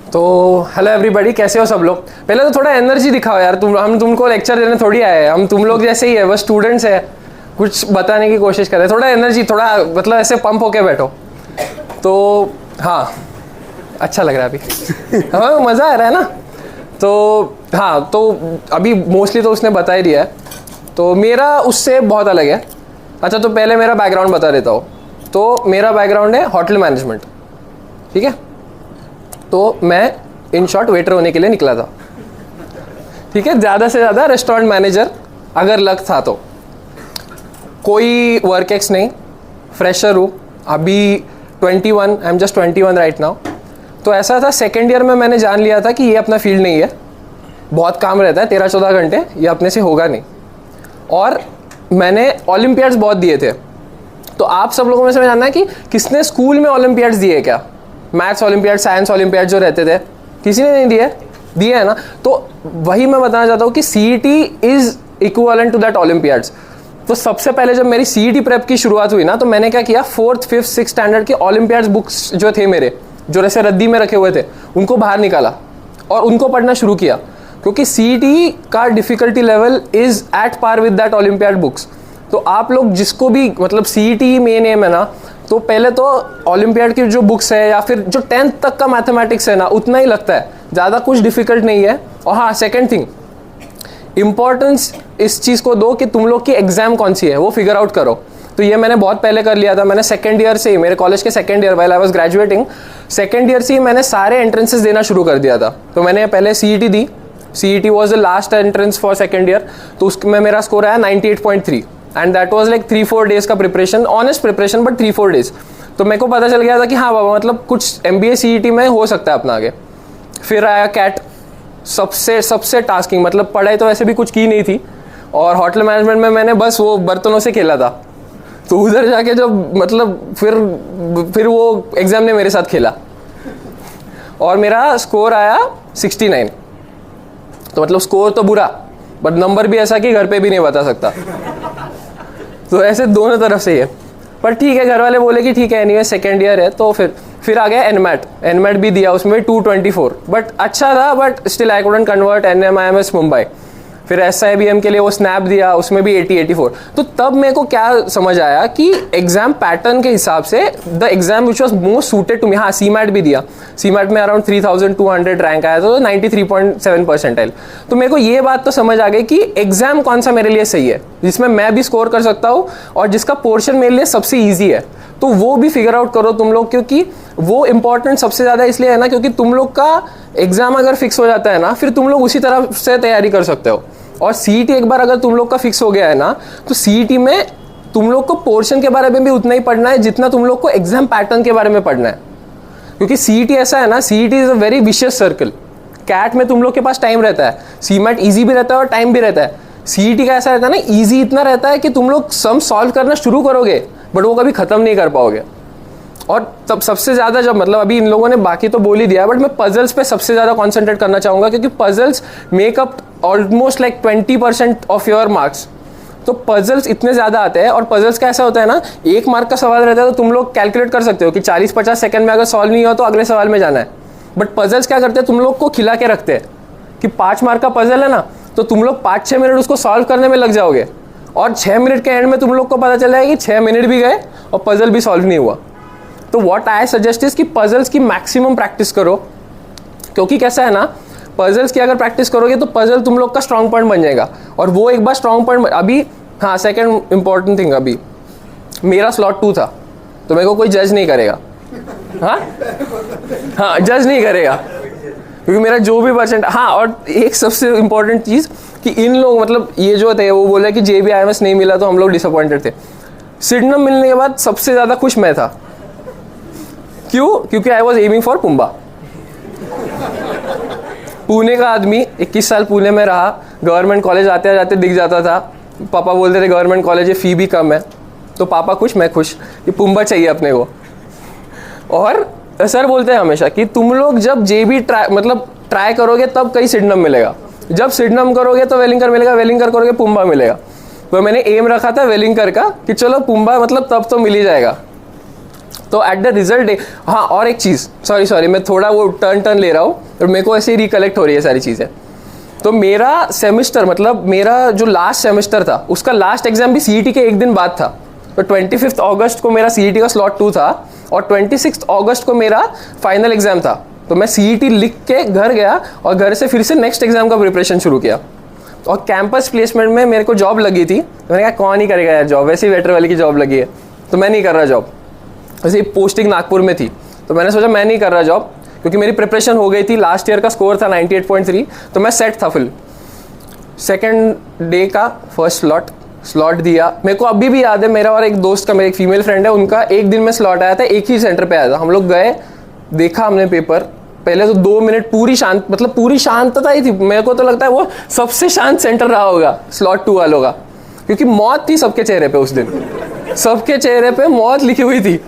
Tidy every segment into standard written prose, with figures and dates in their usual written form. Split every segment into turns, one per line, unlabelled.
तो hello everybody, कैसे हो सब लोग। पहले तो थोड़ा एनर्जी दिखाओ यार। हम तुमको लेक्चर देने थोड़ी आए हैं, हम तुम लोग जैसे ही है, बस स्टूडेंट्स है, कुछ बताने की कोशिश कर रहे हैं। थोड़ा एनर्जी, थोड़ा मतलब ऐसे पंप होके बैठो। तो हाँ, अच्छा लग रहा है अभी। हाँ, मज़ा आ रहा है ना। तो हाँ, तो अभी मोस्टली तो उसने बता ही दिया है, तो मेरा उससे बहुत अलग है। अच्छा, तो पहले मेरा बैकग्राउंड बता देता हूँ। तो मेरा बैकग्राउंड है होटल मैनेजमेंट, ठीक है। तो मैं इन शॉर्ट वेटर होने के लिए निकला था, ठीक है। ज़्यादा से ज़्यादा रेस्टोरेंट मैनेजर अगर लग था तो। कोई वर्क एक्स नहीं, फ्रेशर हूँ अभी, 21, I am just 21 right now. तो ऐसा था, सेकेंड ईयर में मैंने जान लिया था कि ये अपना फील्ड नहीं है, बहुत काम रहता है, 13-14 घंटे, ये अपने से होगा नहीं। और मैंने ओलंपियाड्स बहुत दिए थे। तो आप सब लोगों में से जानना है कि किसने स्कूल में ओलंपियाड्स दिए क्या। मैथ्स ओलंपियाड, साइंस ओलंपियाड जो रहते थे, किसी ने नहीं दिए है ना। तो वही मैं बताना चाहता हूँ कि CET is equivalent to that olympiads. तो सबसे पहले जब मेरी सीईटी प्रेप की शुरुआत हुई ना, तो मैंने क्या किया, 4th, 5th, 6th स्टैंडर्ड के ओलंपियाड्स बुक्स जो थे मेरे, जो ऐसे रद्दी में रखे हुए थे, उनको बाहर निकाला और उनको पढ़ना शुरू किया। क्योंकि सीईटी का difficulty level is at par with that olympiad books. तो आप लोग जिसको भी मतलब सीईटी मेन एम है ना, तो पहले तो ओलंपियाड की जो बुक्स है या फिर जो 10th तक का मैथमेटिक्स है ना, उतना ही लगता है, ज़्यादा कुछ डिफिकल्ट नहीं है। और हाँ, सेकेंड थिंग, इंपॉर्टेंस इस चीज़ को दो कि तुम लोग की एग्जाम कौन सी है वो फिगर आउट करो। तो ये मैंने बहुत पहले कर लिया था। मैंने सेकेंड ईयर से ही, मेरे कॉलेज के second year, while I was graduating, second year से ही मैंने सारे एंट्रेंसेस देना शुरू कर दिया था। तो मैंने पहले सीईटी दी, CET was the last entrance for second year. तो उसमें मेरा स्कोर आया 98.3 and that was like 3-4 days का preparation, honest preparation, but 3-4 days. तो मेरे को पता चल गया था कि हाँ बाबा, मतलब कुछ MBA सीईटी में हो सकता है अपना आगे। फिर आया कैट, सबसे टास्किंग, मतलब पढ़ाई तो वैसे भी कुछ की नहीं थी, और होटल मैनेजमेंट में मैंने बस वो बर्तनों से खेला था। तो उधर जाके जब मतलब फिर वो एग्जाम ने मेरे साथ खेला और मेरा स्कोर आया 69। तो मतलब स्कोर तो बुरा, बट नंबर भी ऐसा कि घर पे भी नहीं बता सकता। तो ऐसे दोनों तरफ से ही है, पर ठीक है। घर वाले बोले कि ठीक है, एनीवे सेकेंड ईयर है। तो फिर आ गया एनमैट भी दिया, उसमें 224, बट अच्छा था, but still I couldn't convert NMIMS Mumbai. फिर SIBM के लिए वो स्नैप दिया, उसमें भी 80-84। तो तब मेरे को क्या समझ आया कि एग्जाम पैटर्न के हिसाब से the exam which was most suited to me. हाँ, CMAT भी दिया, CMAT में अराउंड 3200 रैंक आया, तो 93.7 परसेंटाइल। तो मेरे को ये बात तो समझ आ गई कि एग्जाम कौन सा मेरे लिए सही है, जिसमें मैं भी स्कोर कर सकता हूँ और जिसका पोर्शन मेरे लिए सबसे ईजी है। तो वो भी फिगर आउट करो तुम लोग, क्योंकि वो इंपॉर्टेंट सबसे ज़्यादा इसलिए है ना, क्योंकि तुम लोग का एग्जाम अगर फिक्स हो जाता है ना, फिर तुम लोग उसी तरह से तैयारी कर सकते हो। और सीईटी एक बार अगर तुम लोग का फिक्स हो गया है ना, तो सीईटी में तुम लोग को पोर्शन के बारे में भी उतना ही पढ़ना है जितना तुम लोग को एग्जाम पैटर्न के बारे में पढ़ना है। क्योंकि सीईटी ऐसा है ना, CET is a very vicious circle. CAT में तुम लोग के पास टाइम रहता है, CMAT ईजी भी रहता है और टाइम भी रहता है। सीईटी का ऐसा रहता है ना, ईजी इतना रहता है कि तुम लोग सम सॉल्व करना शुरू करोगे, बट वो कभी खत्म नहीं कर पाओगे। और तब सबसे ज़्यादा जब मतलब अभी इन लोगों ने बाकी तो बोल ही दिया, बट मैं पजल्स पे सबसे ज़्यादा कॉन्सेंट्रेट करना चाहूँगा, क्योंकि puzzles makeup almost like 20% of your marks. तो पजल्स इतने ज़्यादा आते हैं, और पजल्स का ऐसा होता है ना, 1 मार्क का सवाल रहता है तो तुम लोग कैलकुलेट कर सकते हो कि 40-50 सेकंड में अगर सॉल्व नहीं हो तो अगले सवाल में जाना है। बट पजल्स क्या करते हैं, तुम लोग को खिला के रखते हैं कि 5 मार्क का पजल है ना, तो तुम लोग 5-6 मिनट उसको सॉल्व करने में लग जाओगे, और 6 मिनट के एंड में तुम लोग को पता चल जाएगा कि 6 मिनट भी गए और पजल भी सॉल्व नहीं हुआ। तो व्हाट आई सजेस्ट इज कि पजल्स की मैक्सिमम प्रैक्टिस करो, क्योंकि कैसा है ना, पजल्स की अगर प्रैक्टिस करोगे तो पजल तुम लोग का स्ट्रॉन्ग पॉइंट बन जाएगा। और वो एक बार स्ट्रॉन्ग पॉइंट अभी, हाँ, सेकंड इंपॉर्टेंट थिंग, अभी मेरा स्लॉट 2 था, तो मेरे को कोई जज नहीं करेगा। हाँ, जज नहीं करेगा, क्योंकि मेरा जो भी परसेंट। हाँ, और एक सबसे इंपॉर्टेंट चीज़ कि इन लोग मतलब ये जो थे वो बोले कि JBIMS नहीं मिला तो हम लोग डिसअपॉइंटेड थे। सिडनम मिलने के बाद सबसे ज़्यादा खुश मैं था। क्यों? क्योंकि I was aiming for PUMBA. Pune का आदमी, 21 साल पुणे में रहा, गवर्नमेंट कॉलेज आते जाते दिख जाता था। पापा बोलते थे गवर्नमेंट कॉलेज है, फ़ी भी कम है। तो पापा खुश, मैं खुश कि पुम्बा चाहिए अपने को। और सर बोलते हैं हमेशा कि तुम लोग जब JB ट्राई करोगे तब कहीं सिडनम मिलेगा, जब सिडनम करोगे तो वेलिंगकर मिलेगा, वेलिंगकर करोगे पुम्बा मिलेगा। तो मैंने एम रखा था वेलिंगकर का कि चलो पुम्बा मतलब तब तो मिल ही जाएगा। तो एट द रिजल्ट डे, हाँ और एक चीज़, सॉरी मैं थोड़ा वो टर्न ले रहा हूँ और मेरे को ऐसे ही रिकलेक्ट हो रही है सारी चीज़ें। तो मेरा सेमेस्टर, मतलब मेरा जो लास्ट सेमेस्टर था उसका लास्ट एग्जाम भी CET के एक दिन बाद था। तो 25 अगस्त को मेरा CET का स्लॉट 2 था और 26 अगस्त को मेरा फाइनल एग्जाम था। तो मैं CET लिख के घर गया और घर से फिर से नेक्स्ट एग्जाम का प्रिपरेशन शुरू किया। और कैंपस प्लेसमेंट में मेरे को जॉब लगी थी, तो मैंने कहा कौन ही करेगा यार जॉब, वैसे ही वेटर वाली की जॉब लगी है तो मैं नहीं कर रहा जॉब। वैसे पोस्टिंग नागपुर में थी तो मैंने सोचा मैं नहीं कर रहा जॉब, क्योंकि मेरी प्रिपरेशन हो गई थी, लास्ट ईयर का स्कोर था 98.3, तो मैं सेट था फुल। सेकेंड डे का फर्स्ट स्लॉट दिया। मेरे को अभी भी याद है, मेरा और एक दोस्त का, मेरी एक फीमेल फ्रेंड है, उनका एक दिन में स्लॉट आया था, एक ही सेंटर पे आया था। हम लोग गए, देखा हमने पेपर, पहले तो 2 मिनट पूरी शांत, मतलब पूरी शांतता ही थी। मेरे को तो लगता है वो सबसे शांत सेंटर रहा होगा स्लॉट 2 वालों का, क्योंकि मौत थी सबके चेहरे पे उस दिन, सबके चेहरे पे मौत लिखी हुई थी।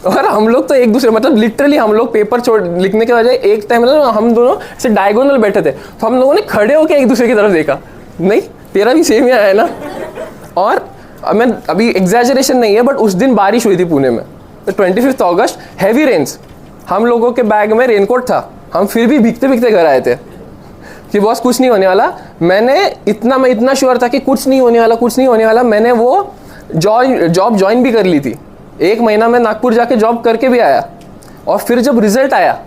और हम लोग तो एक दूसरे, मतलब लिटरली हम लोग पेपर छोड़ लिखने के बजाय एक टाइम मतलब हम दोनों ऐसे डायगोनल बैठे थे, तो हम लोगों ने खड़े होकर एक दूसरे की तरफ देखा, नहीं तेरा भी सेम ही आया है ना। और मैं अभी एग्जैजरेशन नहीं है, बट उस दिन बारिश हुई थी पुणे में, तो 25 अगस्त, हैवी रेन्स। हम लोगों के बैग में रेनकोट था, हम फिर भी भीगते भीगते घर आए थे कि बॉस कुछ नहीं होने वाला। मैं इतना श्योर था कि कुछ नहीं होने वाला। मैंने वो जॉब ज्वाइन भी कर ली थी, 1 महीना में नागपुर जाके जॉब करके भी आया। और फिर जब रिजल्ट आया,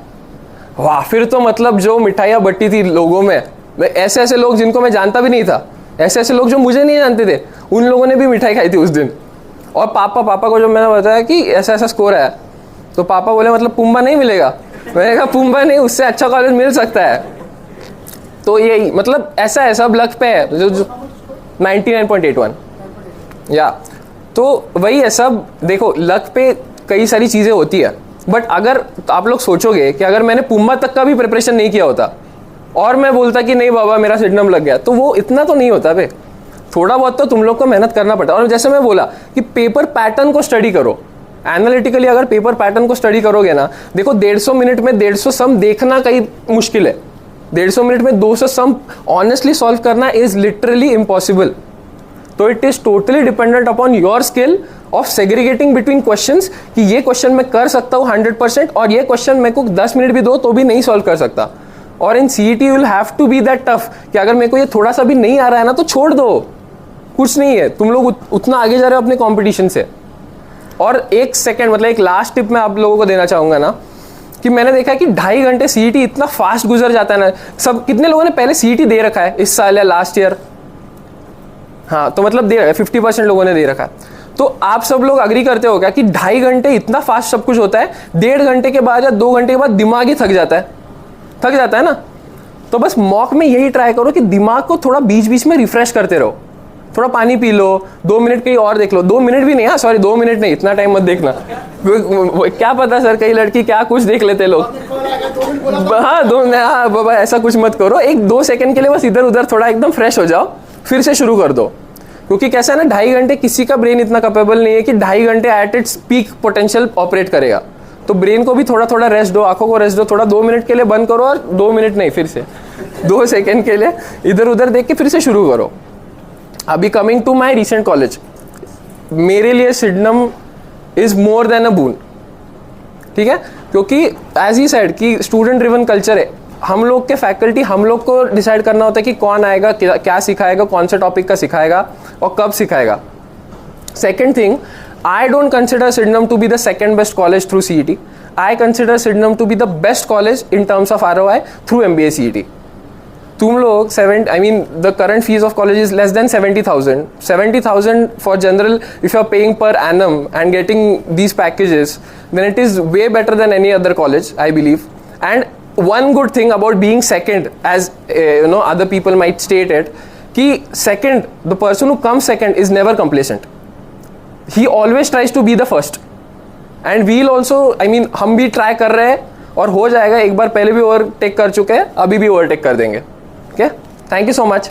वाह, फिर तो मतलब जो मिठाइयाँ बटी थी लोगों में, ऐसे ऐसे लोग जिनको मैं जानता भी नहीं था, ऐसे ऐसे लोग जो मुझे नहीं जानते थे, उन लोगों ने भी मिठाई खाई थी उस दिन। और पापा को जब मैंने बताया कि ऐसा ऐसा स्कोर आया, तो पापा बोले मतलब पुम्बा नहीं मिलेगा। मैंने कहा पुम्बा नहीं, उससे अच्छा कॉलेज मिल सकता है। तो यही मतलब ऐसा है, सब लक पे है। जो 99.81 या, तो वही है सब। देखो लक पे कई सारी चीज़ें होती है, बट अगर आप लोग सोचोगे कि अगर मैंने पुम्बा तक का भी प्रिपरेशन नहीं किया होता और मैं बोलता कि नहीं बाबा मेरा सिडनम लग गया, तो वो इतना तो नहीं होता बे। थोड़ा बहुत तो तुम लोग को मेहनत करना पड़ता है। और जैसे मैं बोला कि पेपर पैटर्न को स्टडी करो, एनालिटिकली अगर पेपर पैटर्न को स्टडी करोगे ना, देखो 150 मिनट में 150 सम देखना कहीं मुश्किल है, 150 मिनट में 200 सम ऑनेस्टली सॉल्व करना इज लिटरली इम्पॉसिबल। तो it is totally dependent upon your skill of segregating between questions, कि ये क्वेश्चन मैं कर सकता हूँ 100% और ये क्वेश्चन मेरे को 10 मिनट भी दो तो भी नहीं सॉल्व कर सकता। और in CET you will have to be that tough कि अगर मेरे को ये थोड़ा सा भी नहीं आ रहा है ना तो छोड़ दो, कुछ नहीं है, तुम लोग उतना आगे जा रहे हो अपने कॉम्पिटिशन से। और एक सेकेंड, मतलब एक लास्ट टिप मैं आप लोगों को देना चाहूँगा ना, कि मैंने देखा है कि 2.5 घंटे CET इतना फास्ट गुजर जाता है ना। सब कितने लोगों ने पहले CET दे रखा है इस साल या लास्ट ईयर? हाँ, तो मतलब दे रखा है, 50% लोगों ने दे रखा है। तो आप सब लोग अग्री करते हो क्या कि 2.5 घंटे इतना फास्ट सब कुछ होता है, 1.5 घंटे के बाद या 2 घंटे के बाद दिमाग ही थक जाता है ना। तो बस मॉक में यही ट्राई करो कि दिमाग को थोड़ा बीच बीच में रिफ्रेश करते रहो, थोड़ा पानी पी लो, 2 मिनट कहीं और देख लो। 2 मिनट भी नहीं, हाँ सॉरी 2 मिनट नहीं, इतना टाइम मत देखना। क्या पता सर, कई लड़की क्या कुछ देख लेते लोग। हाँ बाबा ऐसा कुछ मत करो, 1-2 सेकंड के लिए बस इधर उधर थोड़ा एकदम फ्रेश हो जाओ, फिर से शुरू कर दो। क्योंकि कैसा है ना, 2.5 घंटे किसी का ब्रेन इतना कैपेबल नहीं है कि 2.5 घंटे at its peak potential operate करेगा। तो ब्रेन को भी थोड़ा थोड़ा रेस्ट दो, आंखों को रेस्ट दो, थोड़ा 2 मिनट के लिए बंद करो और 2 मिनट नहीं, फिर से 2 सेकंड के लिए इधर उधर देख के फिर से शुरू करो। अभी coming to my recent college, मेरे लिए सिडनम इज मोर देन अ बून, ठीक है, क्योंकि एज ही सेड कि स्टूडेंट ड्रिवन कल्चर है। हम लोग के फैकल्टी, हम लोग को डिसाइड करना होता है कि कौन आएगा, क्या सिखाएगा, कौन से टॉपिक का सिखाएगा और कब सिखाएगा। Second thing, I don't consider Sydenham to be the second best college through CET. I consider Sydenham to be the best college in terms of ROI through MBA CET. तुम लोग the current fees of college is less than 70,000. 70,000 for general, if you are paying per annum and getting these packages, then it is way better than any other college, I believe. And one good thing about being second, as other people might state it, कि second, the person who comes second is never complacent. He always tries to be the first, and we'll also, हम भी try कर रहे हैं और हो जाएगा। एक बार पहले भी ओवरटेक कर चुके हैं, अभी भी ओवरटेक कर देंगे। Okay, thank you so much.